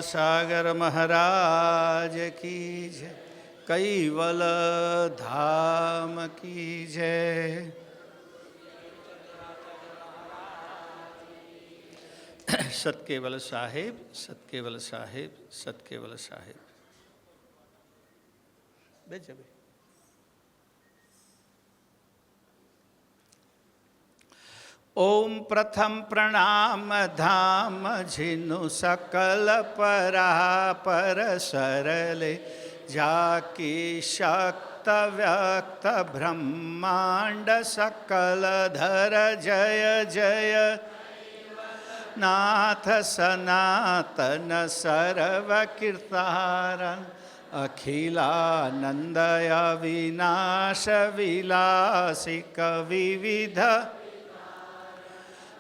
सागर महाराज की जय, कैवल धाम की जय। सतकेवल साहेब, सतकेवल साहेब, सतकेवल साहेब। बेच भाई। ओम प्रथम प्रणाम धाम झिनु सकल परापर सरले, जाकी शक्त व्यक्त ब्रह्मांड सकल धर जय जय। नाथ सनातन सर्व कीर्तारन, अखिलानंदय विनाश विलासिक विविध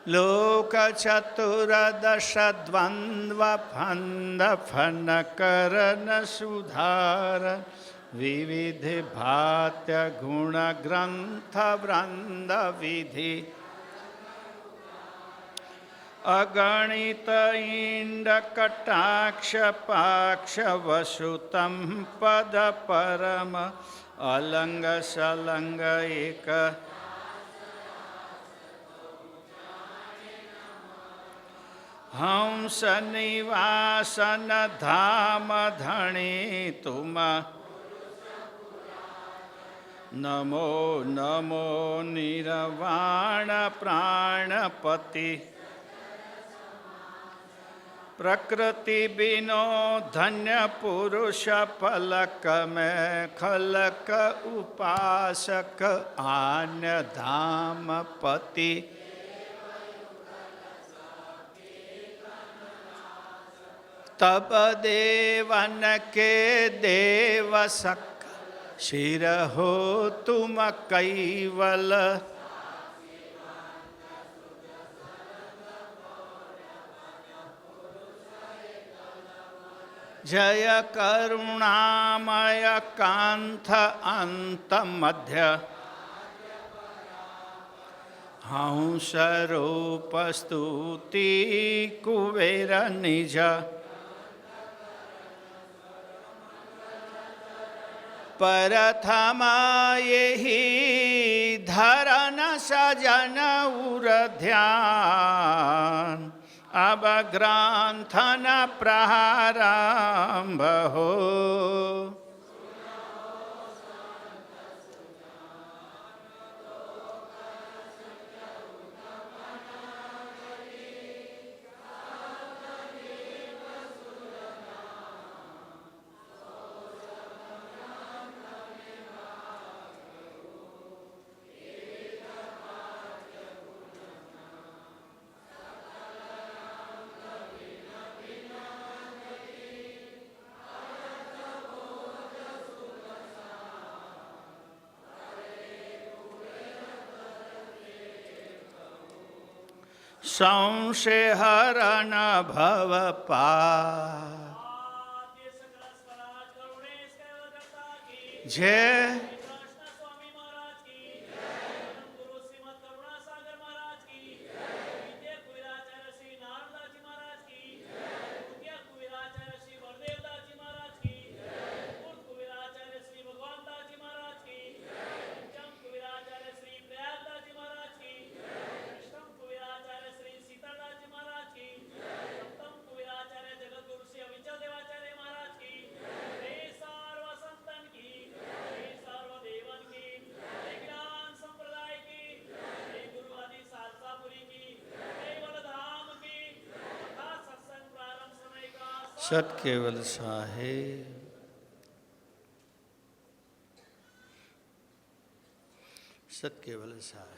लोक चतुर्दश द्वंद्व फंद फन करण सुधार, विविध भात्य गुण ग्रंथ वृंद विधि अगणित इंड कटाक्ष पाक्ष वसुतम पद परम अलंग सलंग एक। हंस निवासन धाम धणी तुम, नमो नमो निर्वाण प्राणपति। प्रकृति बिनो धन्य पुरुष पलक में, खलक उपासक आन्य धाम पति। तब देवन के देव सक शिर हो तुम कैवल, जय करुणामय कांथ अंत मध्य। हंस रूप स्तुति कुबेर निज, परथमा यही धरन सजन उर ध्यान, अब ग्रंथन प्रारंभ हो। संशय हरण भव पार, जय सतकेवल साहेब। सतकेवल साहेब।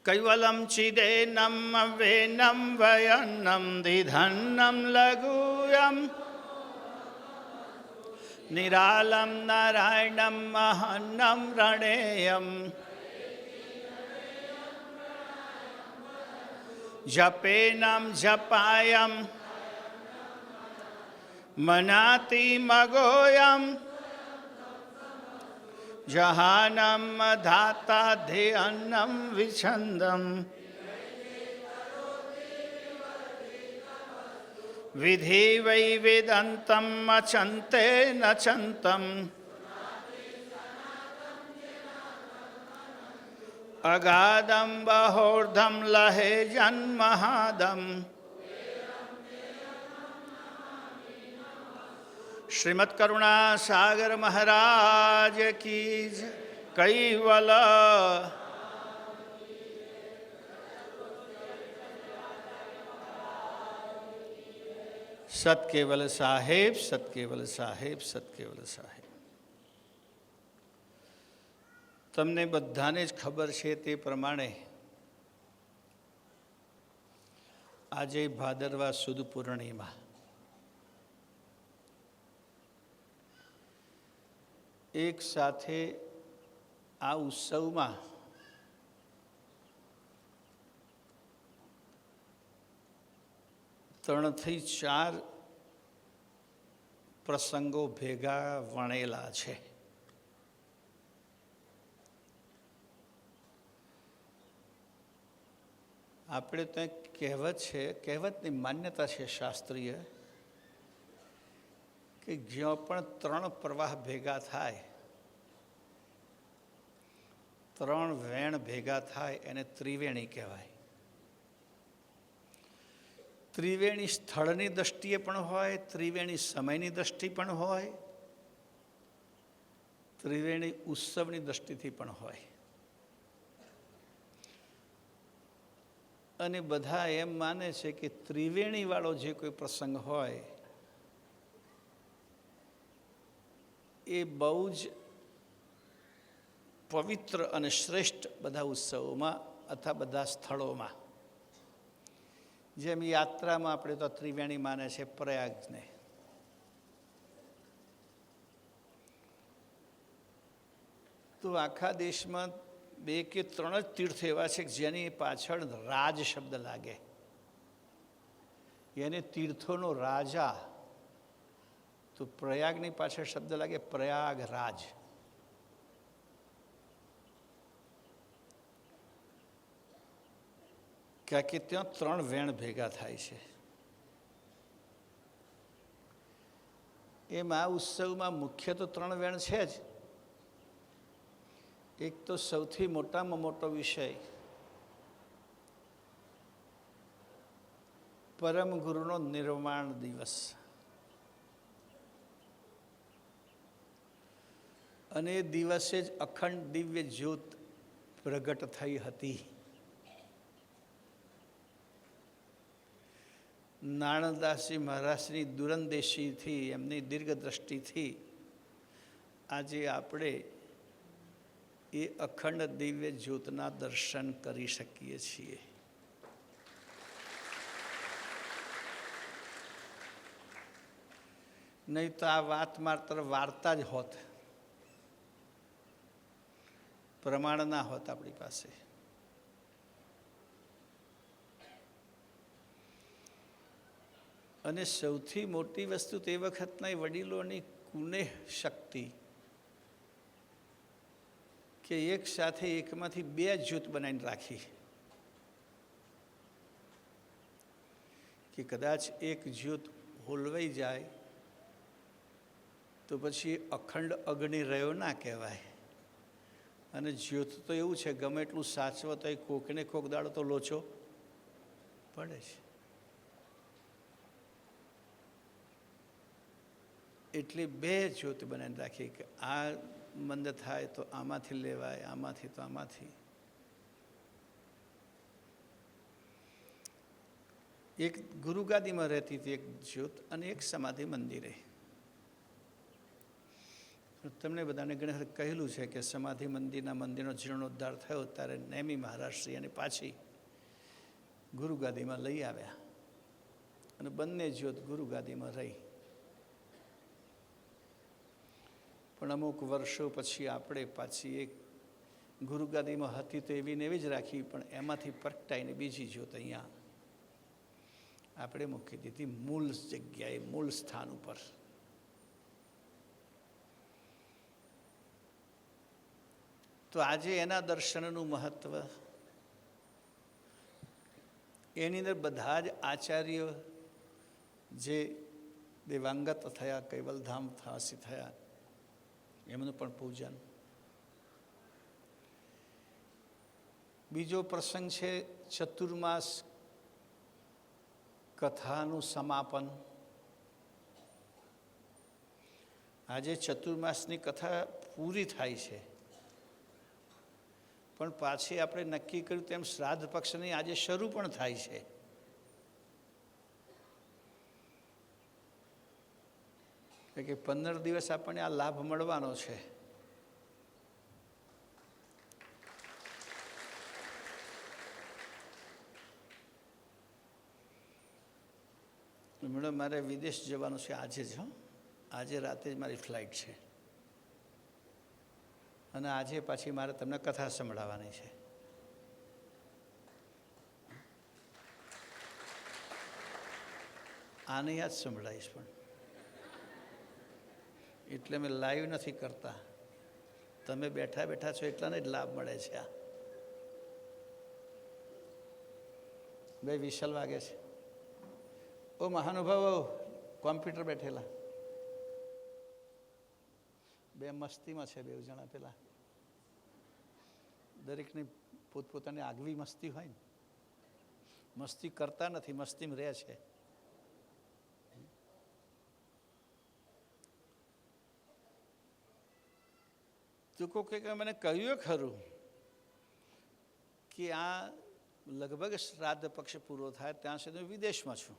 कैवलम चिदेनम वेनम वयन्नम दिधन्नम लघुयम, निरालम नारायणम महन्नम रणेयम, जपेनम जपायम मनाति मगोयम, जहानम धाता ध्यन्नम विछंदम, વિધિ વૈ વેદંતમ અચંતે નચંતમ અગાધમ બહોર્ધમ લહે જન્મહાદમ. શ્રીમદ કરુણા સાગર મહારાજ કી જય. કૈવલ સતકેવલ સાહેબ, સતકેવલ સાહેબ, સતકેવલ સાહેબ. તમને બધાને જ ખબર છે તે પ્રમાણે આજે ભાદરવા સુદ પૂર્ણિમા. એક સાથે આ ઉત્સવમાં ત્રણથી ચાર પ્રસંગો ભેગા વણેલા છે. આપણે તો કહેવત છે, કહેવતની માન્યતા છે શાસ્ત્રીય, કે જ્યાં પણ ત્રણ પ્રવાહ ભેગા થાય, ત્રણ વેણ ભેગા થાય એને ત્રિવેણી કહેવાય. ત્રિવેણી સ્થળની દ્રષ્ટિએ પણ હોય, ત્રિવેણી સમયની દ્રષ્ટિ પણ હોય, ત્રિવેણી ઉત્સવની દ્રષ્ટિથી પણ હોય. અને બધા એમ માને છે કે ત્રિવેણીવાળો જે કોઈ પ્રસંગ હોય એ બહુ જ પવિત્ર અને શ્રેષ્ઠ બધા ઉત્સવોમાં અથવા બધા સ્થળોમાં. જેમ યાત્રામાં આપણે તો ત્રિવેણી માને છે પ્રયાગને, તો આખા દેશમાં 2 કે 3 જ તીર્થ એવા છે જેની પાછળ રાજ શબ્દ લાગે, એને તીર્થોનો રાજા. તો પ્રયાગની પાછળ શબ્દ લાગે પ્રયાગરાજ. કારણ કે ત્યાં 3 વેણ ભેગા થાય છે. એમ આ ઉત્સવમાં મુખ્ય તો 3 વેણ છે જ. એક તો સૌથી મોટામાં મોટો વિષય પરમ ગુરુનો નિર્વાણ દિવસ. અને એ દિવસે જ અખંડ દિવ્ય જ્યોત પ્રગટ થઈ હતી. નાણદાસજી મહારાજની દૂરંદેશીથી, એમની દીર્ઘદ્રષ્ટિથી આજે આપણે એ અખંડ દિવ્ય જ્યોતના દર્શન કરી શકીએ છીએ. નહીં તો આ વાત માત્ર વાર્તા જ હોત, પ્રમાણ ના હોત આપણી પાસે. અને સૌથી મોટી વસ્તુ તે વખતના વડીલોની કુનેહ શક્તિ, કે એક સાથે એકમાંથી 2 જ્યોત બનાવીને રાખી, કે કદાચ એક જ્યોત હોલવાઈ જાય તો પછી અખંડ અગ્નિ રહ્યો ના કહેવાય. અને જ્યોત તો એવું છે, ગમે એટલું સાચવો તો કોકને કોક દાડો તો લોચો પડે છે. એટલે 2 જ્યોત બનાવીને રાખી, કે આ મંદ થાય તો આમાંથી લેવાય, આમાંથી તો આમાંથી. એક ગુરુગાદીમાં રહેતી હતી એક જ્યોત, અને એક સમાધિ મંદિરે. તમને બધાને ઘણી વખત કહેલું છે કે સમાધિ મંદિરનો જીર્ણોદ્ધાર થયો ત્યારે નેમી મહારાજશ્રી અને પાછી ગુરુગાદીમાં લઈ આવ્યા, અને બંને જ્યોત ગુરુગાદીમાં રહી. પણ અમુક વર્ષો પછી આપણે પાછી એક ગુરુગાદીમાં હતી તો એવી ને એવી જ રાખી, પણ એમાંથી પ્રગટાઈને બીજી જ્યોત અહીંયા આપણે મૂકી દીધી, મૂળ જગ્યાએ, મૂળ સ્થાન ઉપર. તો આજે એના દર્શનનું મહત્વ, એની અંદર બધા જ આચાર્યો જે દેવાંગત થયા, કૈવલધામ વાસી થયા, એમનું પણ પૂજન. બીજો પ્રસંગ છે ચતુર્માસ કથાનું સમાપન. આજે ચતુર્માસની કથા પૂરી થાય છે, પણ પાછી આપણે નક્કી કર્યું તેમ શ્રાદ્ધ પક્ષની આજે શરૂ પણ થાય છે. કે 15 દિવસ આપણને આ લાભ મળવાનો છે. મેડમ, મારે વિદેશ જવાનું છે આજે જ. આજે રાતે જ મારી ફ્લાઇટ છે અને આજે પાછી મારે તમને કથા સંભળાવવાની છે. આને યાદ સંભળાવીશ, પણ એટલે મેં લાઈવ નથી કરતા. તમે બેઠા બેઠા છો એટલાને જ લાભ મળે છે. આ બે વિશલ વાગે છે. ઓ મહાનુભાવો, કોમ્પ્યુટર બેઠેલા બે મસ્તીમાં છે. બે જણા પેલા દરેકની પોતપોતાની આગવી મસ્તી હોય ને. મસ્તી કરતા નથી, મસ્તીમાં રહે છે. તું કોઈ કે મને કહ્યું ખરું કે આ લગભગ શ્રાદ્ધ પક્ષ પૂરો થાય ત્યાં સુધી હું વિદેશમાં છું,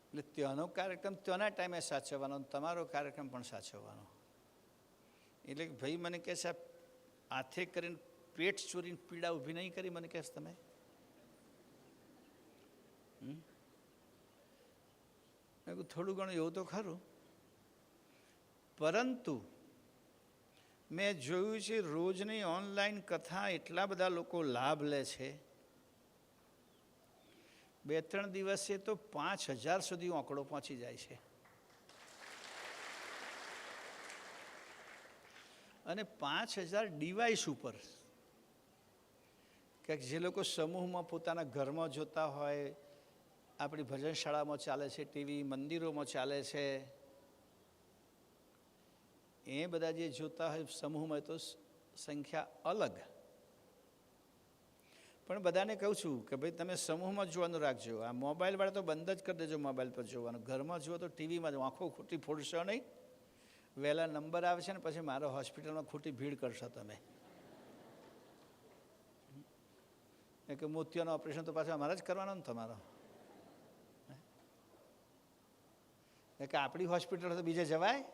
એટલે ત્યાંનો કાર્યક્રમ ત્યાંના ટાઈમે સાચવવાનો, તમારો કાર્યક્રમ પણ સાચવવાનો. એટલે ભાઈ મને કહે છે હાથે કરીને પેટ ચોરીને પીડા ઊભી નહીં કરી. મને કહેશ તમે થોડું ઘણું એવું તો ખરું, પરંતુ મેં જોયું છે રોજની ઓનલાઈન કથા એટલા બધા લોકો લાભ લે છે. 2-3 દિવસે તો 5000 સુધી આંકડો પહોંચી જાય છે. અને 5000 ડિવાઇસ ઉપર, કે જે લોકો સમૂહમાં પોતાના ઘરમાં જોતા હોય, આપણી ભજનશાળામાં ચાલે છે, ટીવી મંદિરોમાં ચાલે છે, એ બધા જે જોતા હોય સમૂહમાં તો સંખ્યા અલગ. પણ બધાને કહું છું કે ભાઈ તમે સમૂહમાં જોવાનું રાખજો. આ મોબાઈલવાળા તો બંધ જ કરી દેજો મોબાઈલ પર જોવાનું. ઘરમાં જુઓ તો ટીવીમાં જ આંખો ખોટી ફોડશો નહીં. વહેલા નંબર આવે છે ને પછી મારો હોસ્પિટલમાં ખોટી ભીડ કરશો તમે. કે મોતિયાનું ઓપરેશન તો પાછું અમારે જ કરવાનું ને તમારો. કે આપણી હોસ્પિટલ તો બીજે જવાય?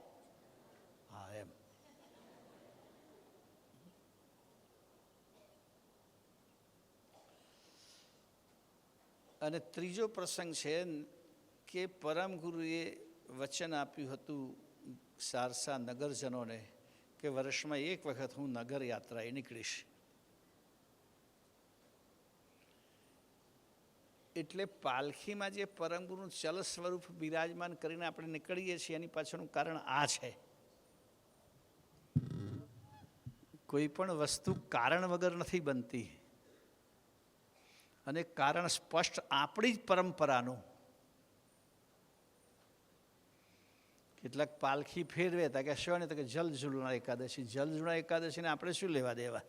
હા, એમ. અને ત્રીજો પ્રસંગ છે કે પરમ ગુરુએ વચન આપ્યું હતું સારસા નગરજનોને કે વર્ષમાં એક વખત હું નગર યાત્રાએ નીકળીશ. એટલે પાલખીમાં જે પરમ ગુરુનું ચલ સ્વરૂપ બિરાજમાન કરીને આપણે નીકળીએ છીએ એની પાછળનું કારણ આ છે. કોઈ પણ વસ્તુ કારણ વગર નથી બનતી, અને કારણ સ્પષ્ટ આપણી જ પરંપરાનું. કેટલાક પાલખી ફેરવે તા કે શું ને તો કે જલ ઝૂલણા એકાદશી. જલ ઝૂલણા એકાદશીને આપણે શું લેવા દેવા?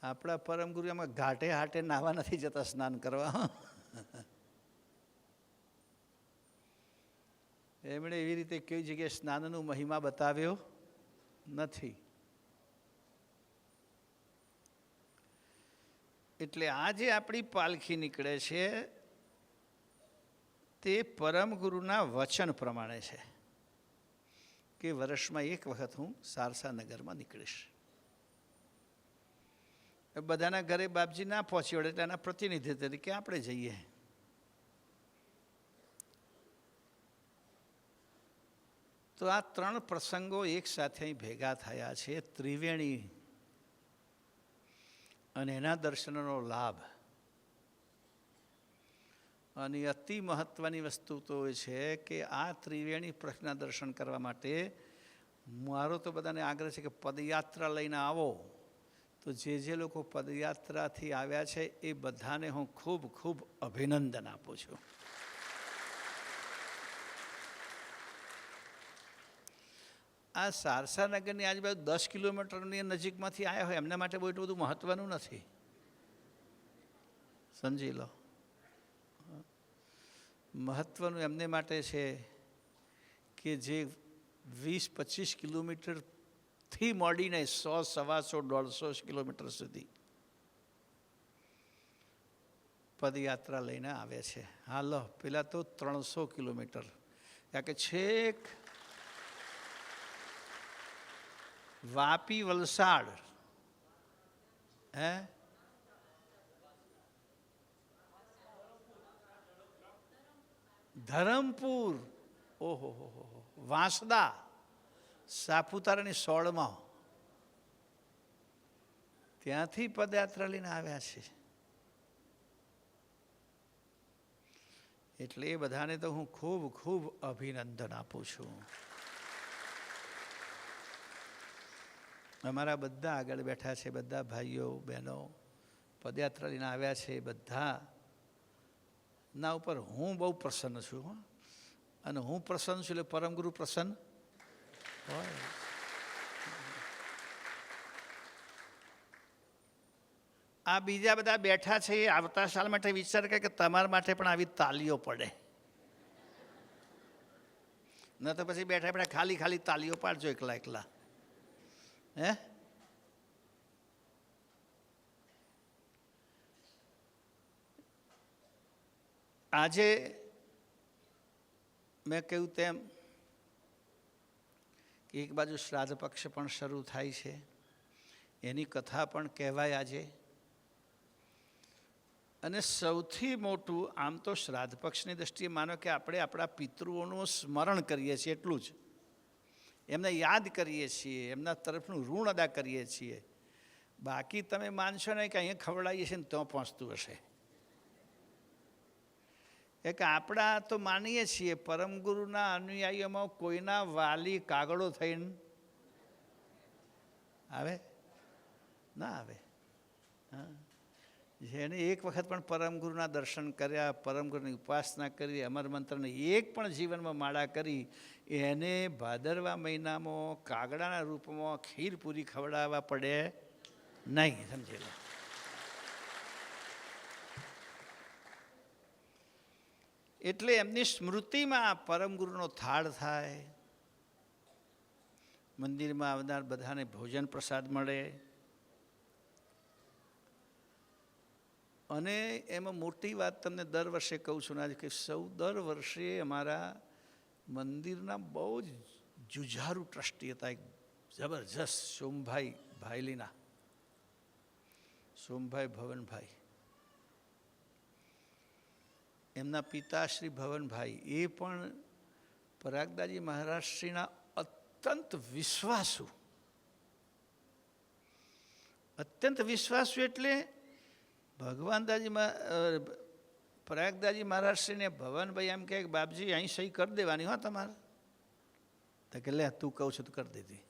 આપણા પરમ ગુરુ એમાં ઘાટે હાટે નાહવા નથી જતા સ્નાન કરવા. એમણે એવી રીતે કઈ જગ્યાએ સ્નાનનું મહિમા બતાવ્યો નથી. એટલે આજે આપણી પાલખી નીકળે છે તે પરમ ગુરુના વચન પ્રમાણે છે કે વર્ષમાં એક વખત હું સારસા નગરમાં નીકળીશ. બધાના ઘરે બાપજી ના પહોંચી વળે એટલે એના પ્રતિનિધિ તરીકે આપણે જઈએ. તો આ 3 પ્રસંગો એક સાથે ભેગા થયા છે. ત્રિવેણી અને એના દર્શનનો લાભ. અને અતિ મહત્વની વસ્તુ તો એ છે કે આ ત્રિવેણી પ્રશ્નના દર્શન કરવા માટે મારો તો બધાને આગ્રહ છે કે પદયાત્રા લઈને આવો તો જે લોકો પદયાત્રાથી આવ્યા છે એ બધાને હું ખૂબ ખૂબ અભિનંદન આપું છું. આ સારસાનગરની આજુબાજુ 10 કિલોમીટરની નજીકમાંથી આવ્યા હોય એમના માટે બહુ એટલું બધું મહત્ત્વનું નથી, સમજી લો. મહત્ત્વનું એમને માટે છે કે જે 20-25 કિલોમીટરથી મળીને 100, 125, 150 કિલોમીટર સુધી પદયાત્રા લઈને આવે છે. હાલો, પેલા તો 300 કિલોમીટર, કારણ કે છેક વાપી વલસાડ, ધરમપુર, ઓહો, વાંસદા, સાપુતારાની સોળમાં, ત્યાંથી પદયાત્રા લઈને આવ્યા છે. એટલે એ બધાને તો હું ખૂબ ખૂબ અભિનંદન આપું છું. અમારા બધા આગળ બેઠા છે, બધા ભાઈઓ બહેનો પદયાત્રા લઈને આવ્યા છે, બધા ના ઉપર હું બહુ પ્રસન્ન છું. અને હું પ્રસન્ન છું એટલે પરમગુરુ પ્રસન્ન હોય. આ બીજા બધા બેઠા છે એ આવતા સાલ માટે વિચાર કરે કે તમારા માટે પણ આવી તાલીઓ પડે, ન તો પછી બેઠા બેઠા ખાલી ખાલી તાલીઓ પાડજો એકલા એકલા. આજે મેં કહ્યું તેમ કે એક બાજુ શ્રાદ્ધ પક્ષ પણ શરૂ થાય છે, એની કથા પણ કહેવાય આજે. અને સૌથી મોટું આમ તો શ્રાદ્ધ પક્ષની દૃષ્ટિએ માનો કે આપણે આપણા પિતૃઓનું સ્મરણ કરીએ છીએ, એટલું જ એમને યાદ કરીએ છીએ, એમના તરફનું ઋણ અદા કરીએ છીએ. બાકી તમે માનશો નહીં કે અહીંયા ખવડાવીએ છીએ ને તો પહોંચતું હશે. કે આપણા તો માનીએ છીએ, પરમગુરુના અનુયાયીઓમાં કોઈના વાલી કાગડો થઈને આવે ના આવે. હા, જેને એક વખત પણ પરમગુરુના દર્શન કર્યા, પરમગુરુની ઉપાસના કરી, અમર મંત્રને એક પણ જીવનમાં માળા કરી, એને ભાદરવા મહિનામાં કાગડાના રૂપમાં ખીર પૂરી ખવડાવવા પડે નહીં, સમજી લો. એટલે એમની સ્મૃતિમાં પરમગુરુનો થાળ થાય, મંદિરમાં આવનાર બધાને ભોજન પ્રસાદ મળે. અને એમાં મોટી વાત તમને દર વર્ષે કહું છું ને કે દર વર્ષે અમારા મંદિરના બહુ જ જુઝારૂ ટ્રસ્ટી હતા, એક જબરજસ્ત સોમભાઈ ભાયલીના, સોમભાઈ ભવનભાઈ. એમના પિતા શ્રી ભવનભાઈ એ પણ પરાગદાજી મહારાજશ્રીના અત્યંત વિશ્વાસુ એટલે ભગવાનદાજી પ્રયાગદાજી મહારાજશ્રીને ભવનભાઈ એમ કહે કે બાપજી અહીં સહી કરી દેવાની હો તમારે, તો કે લે તું કહું છું તો કરી દીધી.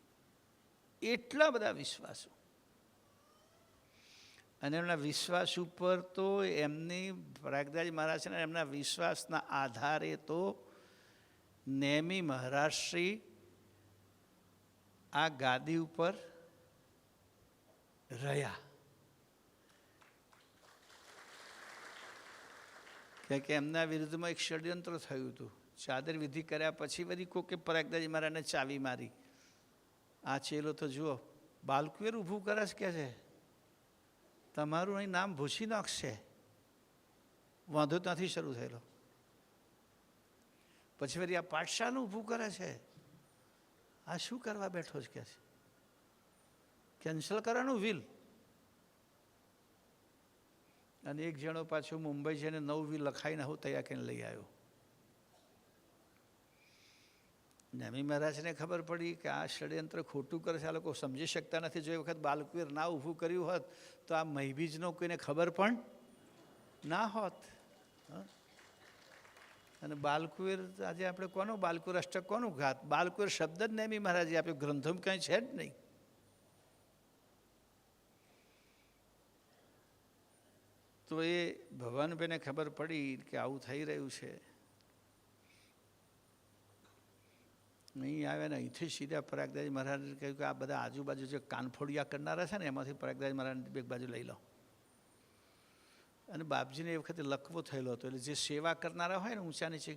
એટલા બધા વિશ્વાસો. અને એમના વિશ્વાસ ઉપર તો એમની પ્રયાગદાજી મહારાજના એમના વિશ્વાસના આધારે તો નેમી મહારાજશ્રી આ ગાદી ઉપર રહ્યા. કે એમના વિરુદ્ધમાં એક ષડયંત્ર થયું હતું. ચાદર વિધિ કર્યા પછી વળી કોકે પ્રયાગદાજી મહારાજને ચાવી મારી. આ ચેલો તો જુઓ બાલકુવેર ઊભું કરે છે, કે છે તમારું અહીં નામ ભૂસી નાખશે. વાંધો ત્યાંથી શરૂ થયેલો. પછી વળી આ પાઠશાળનું ઊભું કરે છે. આ શું કરવા બેઠો છે, કે છે કેન્સલ કરવાનું વિલ. અને એક જણો પાછો મુંબઈ જઈને 9 વિલ લખાઈને હું તૈયાર કરીને લઈ આવ્યો. નેમી મહારાજને ખબર પડી કે આ ષડયંત્ર ખોટું કરે છે, આ લોકો સમજી શકતા નથી. જો એ વખત બાલકુવેર ના ઊભું કર્યું હોત તો આ મહીબીજનો કોઈને ખબર પણ ના હોત. અને બાલકુવેર આજે આપણે કોનું બાલકુવેર અષ્ટક કોનું ઘાત? બાલકુવેર શબ્દ જ નેમી મહારાજે આપ્યો, ગ્રંથોમાં કંઈ છે જ નહીં. તો એ ભગવાનભાઈને ખબર પડી કે આવું થઈ રહ્યું છે. અહીં આવે ને અહીંથી સીધા પ્રયાગરાજ મહારાજે કહ્યું કે આ બધા આજુબાજુ જે કાનફોડિયા કરનારા છે ને એમાંથી પ્રયાગરાજ મહારાજ એક બાજુ લઈ લો. અને બાપજીને એ વખતે લખવો થયેલો હતો, એટલે જે સેવા કરનારા હોય ને ઊંચા નીચે,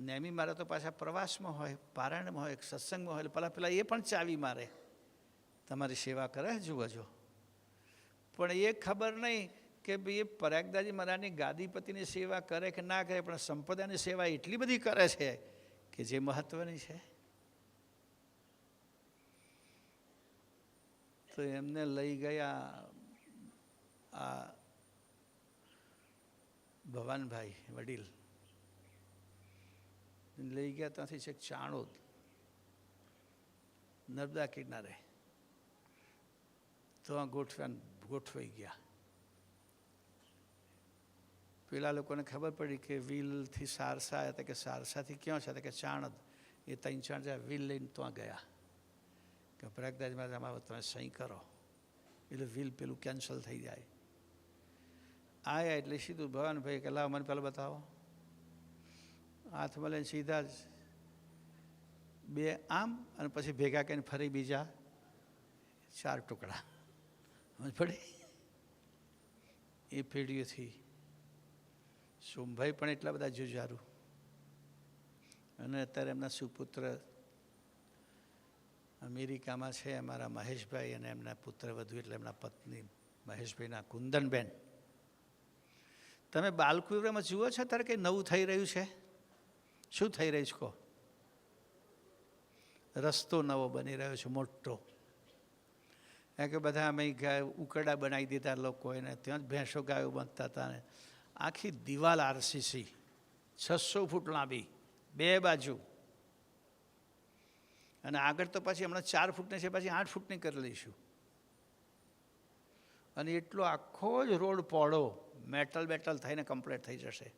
નેમી મારે તો પાછા પ્રવાસમાં હોય, પારાયણમાં હોય, સત્સંગમાં હોય, એટલે પેલા એ પણ ચાવી મારે તમારી સેવા કરે જુઓ. પણ એ ખબર નહીં કે ભાઈ એ પ્રયાગરાજ મહારાજની ગાદીપતિની સેવા કરે કે ના કરે, પણ સંપદાની સેવા એટલી બધી કરે છે કે જે મહત્વની છે. તો એમને લઈ ગયા આ ભવાનભાઈ વડીલ લઈ ગયા ત્યાંથી છે ચાણોદ, નર્મદા કિનારે. તો આ ગોઠવાઈ ગયા. પેલા લોકોને ખબર પડી કે વિલથી સારસા આવ્યા હતા, કે સારસાથી ક્યાં છે, કે ચાણદ. એ 3-4 જ્યાં વિલ લઈને ત્યાં ગયા કે પ્રયાગરાજમાં આમાં તમે સહી કરો એટલે વિલ પેલું કેન્સલ થઈ જાય. આયા એટલે સીધું ભવાનભાઈ કે લાવ મને પહેલાં બતાવો. હાથમાં લઈને સીધા જ 2 આમ અને પછી ભેગા કરીને ફરી બીજા 4 ટુકડા. સમજ પડી? એ પેઢીઓથી સોમભાઈ પણ એટલા બધા જુજારું. અને અત્યારે એમના સુપુત્ર અમેરિકામાં છે, અમારા મહેશભાઈ, અને એમના પુત્ર વધુ એટલે એમના પત્ની મહેશભાઈના કુંદનબેન. તમે બાલકુંવરમાં જુઓ છો ત્યારે કંઈ નવું થઈ રહ્યું છે? શું થઈ રહ્યું છે કહો? રસ્તો નવો બની રહ્યો છે મોટો. કારણ કે બધા અમે ઉકરડા બનાવી દીધા લોકોને, ત્યાં જ ભેંસો ગાયો બાંધતા હતા. ને આખી દિવાલ આરસીસી 600 ફૂટ લાંબી 2 બાજુ, અને આગળ તો પછી હમણાં 4 ફૂટની છે, પછી 8 ફૂટની કરી લઈશું. અને એટલો આખો જ રોડ પહોળો મેટલ થઈને કમ્પ્લીટ થઈ જશે.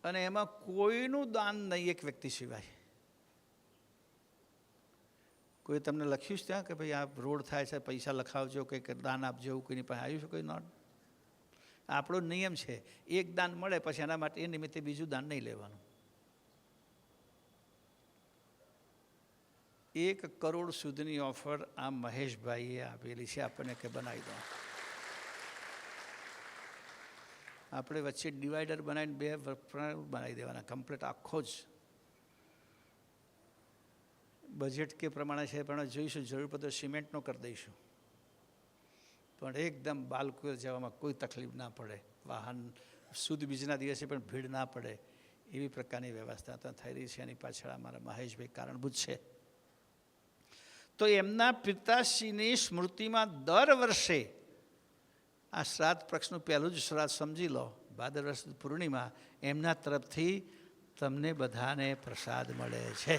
અને એમાં કોઈનું દાન નહીં, એક વ્યક્તિ સિવાય. કોઈ તમને લખ્યું છે ત્યાં કે ભાઈ આ રોડ થાય છે, પૈસા લખાવજો, કંઈક દાન આપજો, એવું કોઈની પાસે આવ્યું છે? કોઈ નોટ. આપણો નિયમ છે, એક દાન મળે પછી એના માટે એ નિમિત્તે બીજું દાન નહીં લેવાનું. 1 કરોડ સુધીની ઓફર આ મહેશભાઈએ આપેલી છે આપણને કે બનાવી દો. આપણે વચ્ચે ડિવાઈડર બનાવીને 2 બનાવી દેવાના કમ્પ્લીટ. આખો જ બજેટ કે પ્રમાણે છે, પણ જોઈશું, જરૂર પડે સિમેન્ટનો કરી દઈશું. પણ એકદમ બાલકુંવર જવામાં કોઈ તકલીફ ના પડે, વાહન શુદ્ધ બીજના દિવસે પણ ભીડ ના પડે એવી પ્રકારની વ્યવસ્થા ત્યાં થઈ રહી છે. એની પાછળ અમારા મહેશભાઈ કારણભૂત છે. તો એમના પિતાશ્રીની સ્મૃતિમાં દર વર્ષે આ શ્રાદ્ધ પક્ષનું પહેલું જ શ્રાદ્ધ સમજી લો, ભાદરવા સુદ પૂર્ણિમા, એમના તરફથી તમને બધાને પ્રસાદ મળે છે.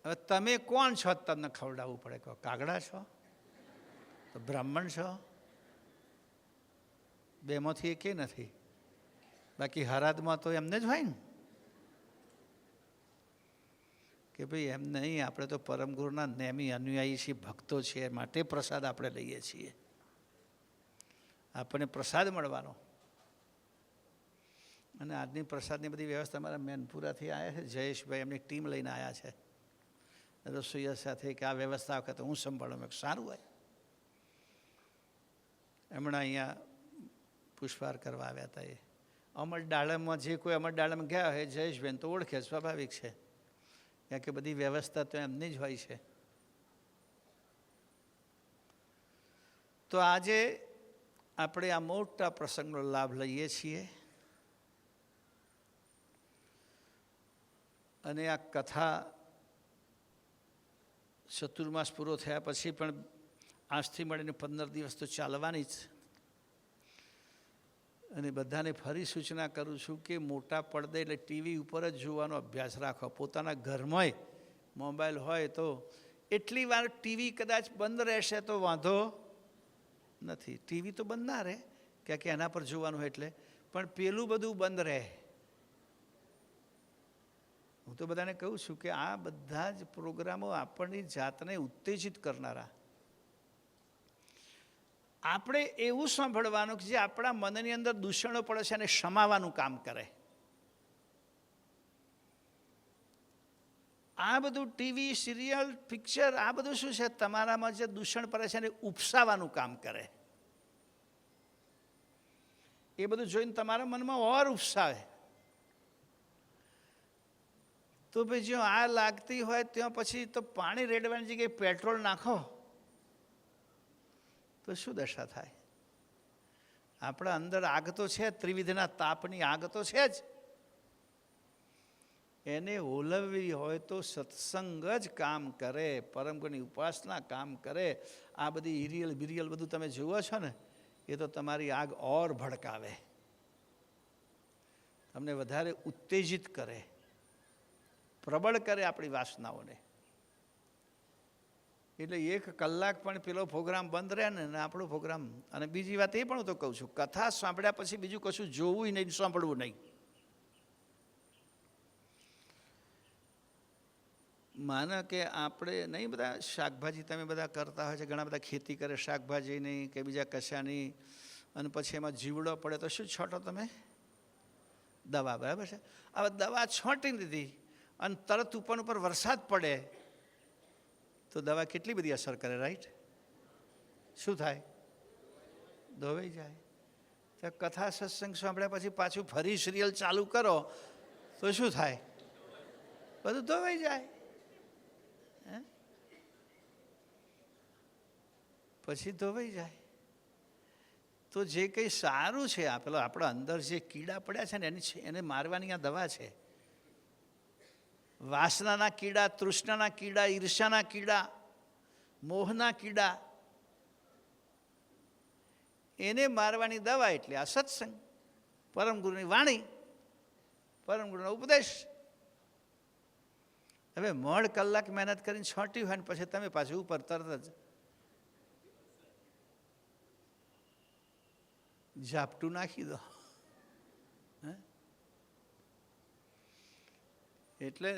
હવે તમે કોણ છો તમને ખવડાવવું પડે? કહો, કાગડા છો? તો બ્રાહ્મણ છો? 2માંથી એકે નથી. બાકી હરાદમાં તો એમને જ હોય ને કે ભાઈ એમ નહીં, આપણે તો પરમ ગુરુના નેમી અનુયાયી છીએ, ભક્તો છીએ, માટે પ્રસાદ આપણે લઈએ છીએ. આપણને પ્રસાદ મળવાનો. અને આજની પ્રસાદની બધી વ્યવસ્થા અમારા મેનપુરાથી આવ્યા છે, જયેશભાઈ એમની ટીમ લઈને આવ્યા છે રસોઈયા સાથે, કે આ વ્યવસ્થા વખતે હું સંભાળું. સારું હોય. હમણાં અહીંયા પુષ્પાર કરવા આવ્યા હતા. એ અમર ડાળમમાં જે કોઈ અમર ડાળમ ગયા હોય જયેશભાઈ તો ઓળખે, સ્વાભાવિક છે, કારણ કે બધી વ્યવસ્થા તો એમની જ હોય છે. તો આજે આપણે આ મોટા પ્રસંગનો લાભ લઈએ છીએ. અને આ કથા ચતુર્માસ પૂરો થયા પછી પણ આજથી મળીને 15 દિવસ તો ચાલવાની જ. અને બધાને ફરી સૂચના કરું છું કે મોટા પડદે એટલે ટીવી ઉપર જ જોવાનો અભ્યાસ રાખો. પોતાના ઘરમાં મોબાઈલ હોય તો એટલી વાર ટીવી કદાચ બંધ રહેશે તો વાંધો નથી. ટીવી તો બંધ ના રહે, કારણ કે એના પર જોવાનું હોય એટલે, પણ પેલું બધું બંધ રહે. હું તો બધાને કહું છું કે આ બધા જ પ્રોગ્રામો આપણી જાતને ઉત્તેજિત કરનારા. આપણે એવું સાંભળવાનું કે જે આપણા મનની અંદર દૂષણો પડે છે અને શમાવાનું કામ કરે. આ બધું ટીવી, સિરિયલ, પિક્ચર, આ બધું શું છે, તમારામાં જે દૂષણ પડે છે એને ઉપસાવાનું કામ કરે. એ બધું જોઈને તમારા મનમાં ઓર ઉપસાવે. તો ભાઈ જો આ લાગતી હોય ત્યાં પછી તો પાણી રેડવાની જગ્યાએ પેટ્રોલ નાખો તો શું દશા થાય? આપણા અંદર આગ તો છે, ત્રિવિધના તાપની આગ તો છે જ. એને ઓલવવી હોય તો સત્સંગ જ કામ કરે, પરમગુણની ઉપાસના કામ કરે. આ બધી હિરિયલ બિરિયલ બધું તમે જુઓ છો ને, એ તો તમારી આગ ઓર ભડકાવે, તમને વધારે ઉત્તેજિત કરે, પ્રબળ કરે આપણી વાસનાઓને. એટલે 1 કલાક પણ પેલો પ્રોગ્રામ બંધ રહે ને આપણો પ્રોગ્રામ. અને બીજી વાત એ પણ હું તો કહું છું, કથા સાંભળ્યા પછી બીજું કશું જોવું નહીં, સાંભળવું નહીં. માનો કે આપણે નહીં, બધા શાકભાજી તમે બધા કરતા હોય છે, ઘણા બધા ખેતી કરે શાકભાજીની કે બીજા કશાની, અને પછી એમાં જીવડો પડે તો શું છોટો તમે? દવા. બરાબર છે. હવે દવા છોંટી દીધી અને તરત ઉપર વરસાદ પડે તો દવા કેટલી બધી અસર કરે, રાઈટ? શું થાય? ધોવાઈ જાય. તો કથા સત્સંગ સાંભળ્યા પછી પાછું ફરી સિરિયલ ચાલુ કરો તો શું થાય? બધું ધોવાઈ જાય. પછી ધોવાઈ જાય. તો જે કંઈ સારું છે, આ પેલો આપણા અંદર જે કીડા પડ્યા છે ને એને મારવાની આ દવા છે. વાસનાના કીડા, તૃષ્ણાના કીડા, ઈર્ષાના કીડા, મોહના કીડા, એને મારવાની દવા એટલે આ સત્સંગ, પરમ ગુરુની વાણી, પરમ ગુરુનો ઉપદેશ. હવે 1.5 કલાક મહેનત કરીને છોંટી હોય ને પછી તમે પાછું ઉપર તરત જ ઝાપટું નાખી દો. એટલે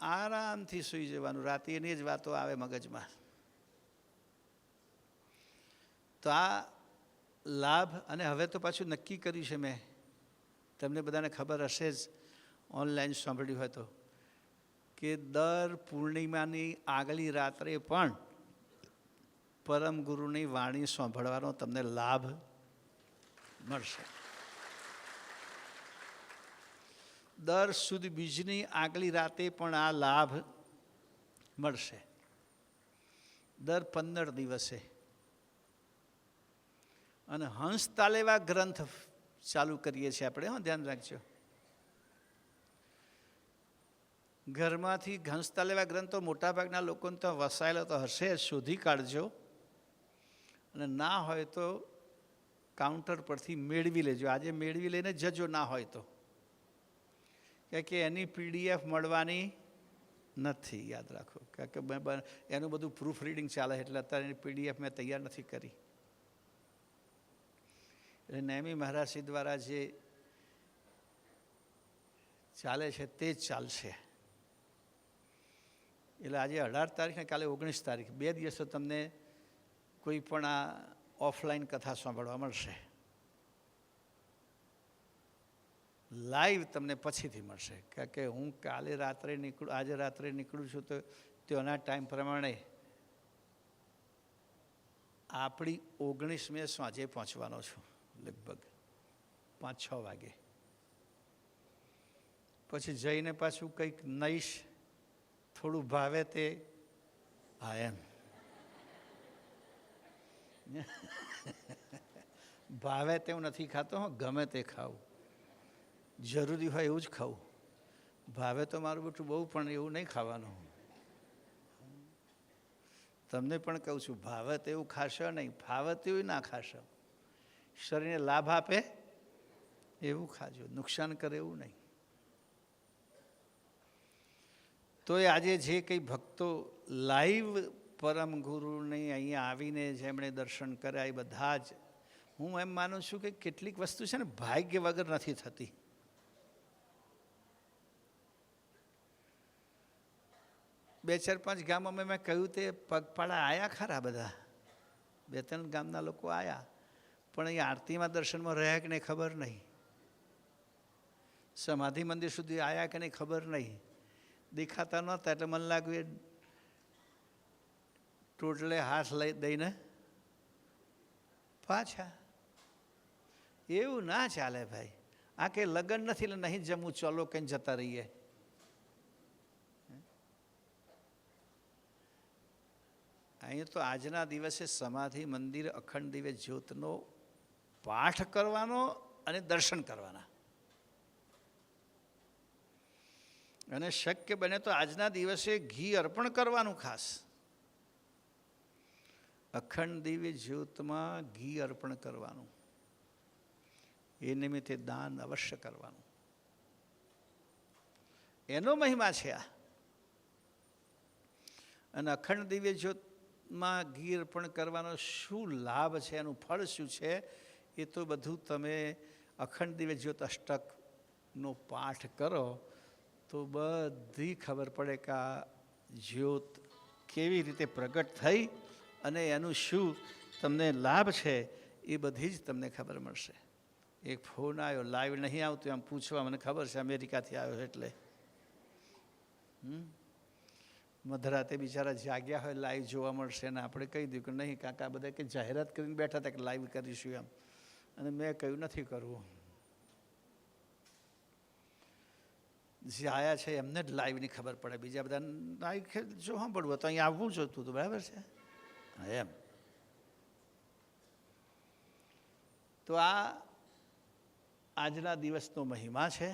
આરામથી સૂઈ જવાનું. રાતે એની જ વાતો આવે મગજમાં. તો આ લાભ. અને હવે તો પાછું નક્કી કર્યું છે મેં, તમને બધાને ખબર હશે જ, ઓનલાઈન સાંભળ્યું હોય તો, કે દર પૂર્ણિમાની આગલી રાત્રે પણ પરમ ગુરુની વાણી સાંભળવાનો તમને લાભ મળશે. દર સુદ બીજની આગલી રાતે પણ આ લાભ મળશે. દર 15 દિવસે. અને હંસ તાલેવા ગ્રંથ ચાલુ કરીએ છીએ આપણે. ધ્યાન રાખજો. ઘરમાંથી હંસ તાલેવા ગ્રંથો મોટાભાગના લોકોને તો વસાયેલો તો હશે, શોધી કાઢજો. અને ના હોય તો કાઉન્ટર પરથી મેળવી લેજો. આજે મેળવી લઈને જજો, ના હોય તો, કે એની PDF મળવાની નથી, યાદ રાખો. કારણ કે એનું બધું પ્રૂફ રીડિંગ ચાલે એટલે અત્યારે એની PDF મેં તૈયાર નથી કરી. એટલે નેમી મહારાજશ્રી દ્વારા જે ચાલે છે તે જ ચાલશે. એટલે આજે 18 તારીખ ને કાલે 19 તારીખ, 2 દિવસ તમને કોઈ પણ આ ઓફલાઈન કથા સાંભળવા મળશે. લાઈવ તમને પછીથી મળશે. કારણ કે હું કાલે રાત્રે આજે રાત્રે નીકળું છું તો તેના ટાઈમ પ્રમાણે આપણી 19 મે સાંજે પહોંચવાનો છું, લગભગ 5-6 વાગે. પછી જઈને પાછું કંઈક નઈશ, થોડું ભાવે તે. હા, એમ ભાવે તેવું નથી ખાતો, ગમે તે ખાવું, જરૂરી હોય એવું જ ખાવું. ભાવે તો મારું બેટું બહુ, પણ એવું નહીં ખાવાનું. તમને પણ કહું છું, ભાવે તેવું ખાશો નહીં, ફાવે તેવું ના ખાશો. શરીરને લાભ આપે એવું ખાજો, નુકસાન કરે એવું નહીં. તો આજે જે કંઈ ભક્તો લાઈવ પરમ ગુરુને અહીંયા આવીને જેમણે દર્શન કર્યા, એ બધા જ, હું એમ માનું છું કે કેટલીક વસ્તુ છે ને ભાગ્ય વગર નથી થતી. 4-5 ગામોમાં મેં કહ્યું તે પગપાળા આવ્યા ખરા બધા, 2-3 ગામના લોકો આવ્યા, પણ અહીં આરતીમાં દર્શનમાં રહ્યા કે નહીં ખબર નહીં, સમાધિ મંદિર સુધી આવ્યા કે નહીં ખબર નહીં, દેખાતા નહોતા એટલે મને લાગ્યું એ ટોટલે હાથ લઈ દઈને પાછા. એવું ના ચાલે ભાઈ, આ કંઈ લગ્ન નથી એટલે નહીં જમવું, ચલો કંઈ જતા રહીએ. અહીંયા તો આજના દિવસે સમાધિ મંદિર અખંડ દિવ્ય જ્યોતનો પાઠ કરવાનો અને દર્શન કરવાના, અને શક્ય બને તો આજના દિવસે ઘી અર્પણ કરવાનું. ખાસ અખંડ દિવ્ય જ્યોતમાં ઘી અર્પણ કરવાનું, એ નિમિત્તે દાન અવશ્ય કરવાનું. એનો મહિમા છે આ. અને અખંડ દિવ્ય જ્યોતમાં ઘી અર્પણ કરવાનો શું લાભ છે, એનું ફળ શું છે, એ તો બધું તમે અખંડ દિવ્ય જ્યોત અષ્ટકનો પાઠ કરો તો બધી ખબર પડે કે આ જ્યોત કેવી રીતે પ્રગટ થઈ અને એનું શું તમને લાભ છે, એ બધી જ તમને ખબર મળશે. એક ફોન આવ્યો, લાઈવ નહીં આવતું એમ પૂછવા, મને ખબર છે અમેરિકાથી આવ્યો એટલે. મધરાતે બિચારા જાગ્યા હોય, લાઈવ જોવા મળશે, ને આપણે કહી દઉં કે નહીં કાકા, બધા કે જાહેરાત કરીને બેઠા હતા કે લાઈવ કરીશું એમ, અને મેં કહ્યું નથી કરવું. જે આયા છે એમને જ લાઈવની ખબર પડે, બીજા બધા લાઈવ જો સાંભળવું તો અહીંયા આવવું જોતું હતું, બરાબર છે એમ. તો આ આજના દિવસનો મહિમા છે.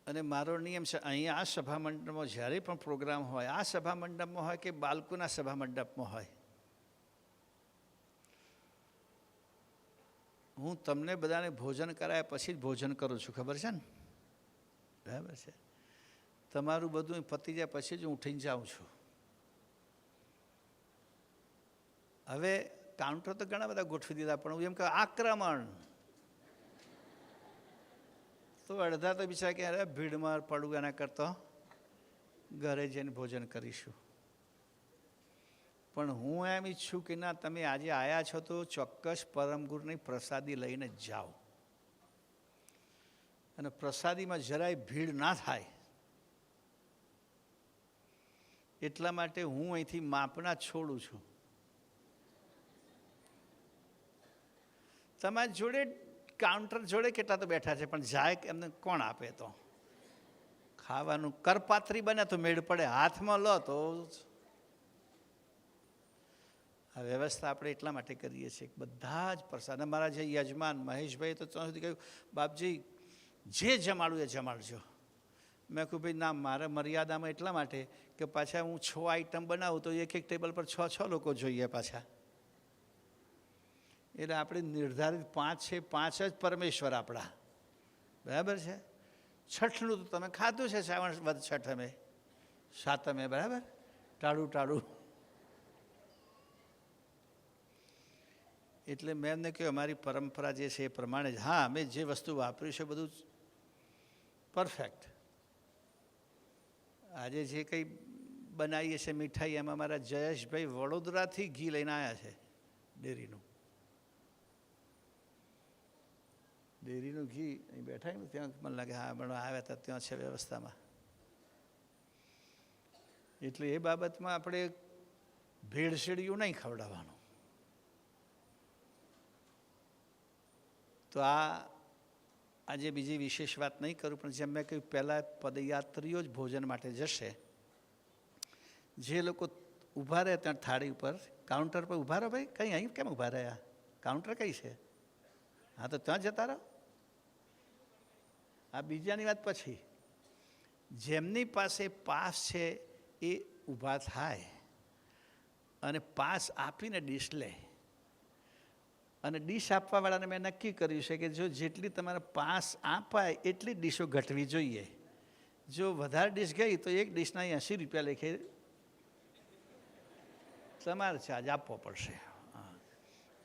અને મારો નિયમ છે, અહીંયા આ સભા મંડપમાં જ્યારે પણ પ્રોગ્રામ હોય, આ સભા મંડપમાં હોય કે બાળકોના સભા મંડપમાં હોય, હું તમને બધાને ભોજન કરાયા પછી જ ભોજન કરું છું, ખબર છે ને, બરાબર છે. તમારું બધું પતી જાય પછી જ હું ઉઠીને જાઉં છું. હવે કાઉન્ટર તો ઘણા બધા ગોઠવી દીધા, પણ હું એમ કહું આક્રમણ, તો અડધા તો બિચારા કે અરે ભીડમાં પડવું, એના કરતાં ઘરે જઈને ભોજન કરીશું. પણ હું એમ ઈચ્છું કે ના, તમે આજે આવ્યા છો તો ચોક્કસ પરમગુરુની પ્રસાદી લઈને જ જાઓ, અને પ્રસાદીમાં જરાય ભીડ ના થાય એટલા માટે હું અહીંથી માપના છોડું છું. તમારી જોડે કાઉન્ટર જોડે કેટલા તો બેઠા છે, પણ જાય એમને કોણ આપે? તો ખાવાનું કરપાત્રી બને તો મેળ પડે, હાથમાં લો તો. આ વ્યવસ્થા આપણે એટલા માટે કરીએ છીએ, બધા જ પ્રસાદ. અમારા જે યજમાન મહેશભાઈ તો ત્યાં સુધી કહ્યું, બાપજી જે જમાડું એ જમાડજો. મેં કહ્યું ભાઈ ના, મારા મર્યાદામાં એટલા માટે કે પાછા હું 6 આઈટમ બનાવું તો એક ટેબલ પર 6 લોકો જોઈએ પાછા, એટલે આપણે નિર્ધારિત 5 છે, 5 જ પરમેશ્વર આપણા, બરાબર છે. છઠનું તો તમે ખાધું છે, શ્રાવણ વદ છઠમે સાતમે, બરાબર, ટાળું. એટલે મેં એમને કહ્યું અમારી પરંપરા જે છે એ પ્રમાણે જ, હા અમે જે વસ્તુ વાપર્યું છે બધું પરફેક્ટ. આજે જે કંઈ બનાવીએ છીએ મીઠાઈ, એમાં અમારા જયેશભાઈ વડોદરાથી ઘી લઈને આવ્યા છે, ડેરીનું ઘી અહીં બેઠા ને ત્યાં, મને લાગે હા પણ આવ્યા હતા ત્યાં છે વ્યવસ્થામાં. એટલે એ બાબતમાં આપણે ભેળસેળિયું નહીં ખવડાવવાનું. તો આજે બીજી વિશેષ વાત નહીં કરું, પણ જેમ મેં કહ્યું પહેલાં પદયાત્રીઓ જ ભોજન માટે જશે. જે લોકો ઊભા રહે ત્યાં થાળી ઉપર કાઉન્ટર પર ઊભા રહો. ભાઈ કંઈ અહીં કેમ ઊભા રહ્યા? કાઉન્ટર કઈ છે? હા તો ત્યાં જતા રહો. આ બીજાની વાત પછી. જેમની પાસે પાસ છે એ ઊભા થાય અને પાસ આપીને ડીશ લે. અને ડીશ આપવાવાળાને મેં નક્કી કર્યું છે કે જો જેટલી તમારે પાસ આપાય એટલી જ ડીશો ઘટવી જોઈએ. જો વધારે ડીશ ગઈ તો એક ડીશના 80 રૂપિયા લેખે તમારે ચાર્જ આપવો પડશે.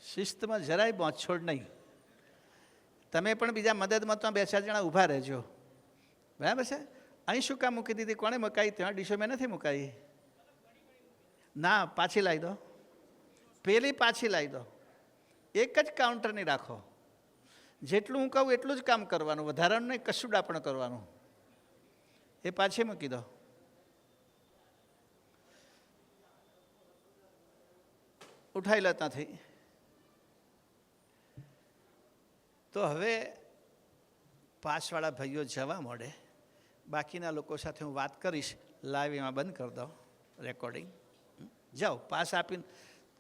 શિસ્તમાં જરાય બોંછોડ નહીં. તમે પણ બીજા મદદમાં તો 2-4 જણા ઊભા રહેજો. બરાબર છે. અહીં શું કામ મૂકી દીધી? કોણે મુકાઈ? ત્યાં ડીશો મેં નથી મુકાઈ. ના, પાછી લાવી દો. પેલી પાછી લાવી દો. એક જ કાઉન્ટરની રાખો. જેટલું હું કહું એટલું જ કામ કરવાનું, વધારાનું નહીં, કશું ડાપણ કરવાનું. એ પાછી મૂકી દો. ઉઠાવી લો ત્યાંથી. તો હવે પાસવાળા ભાઈઓ જવા મળે. બાકીના લોકો સાથે હું વાત કરીશ. લાઈવ એમાં બંધ કરી દો રેકોર્ડિંગ. જાઓ, પાસ આપીને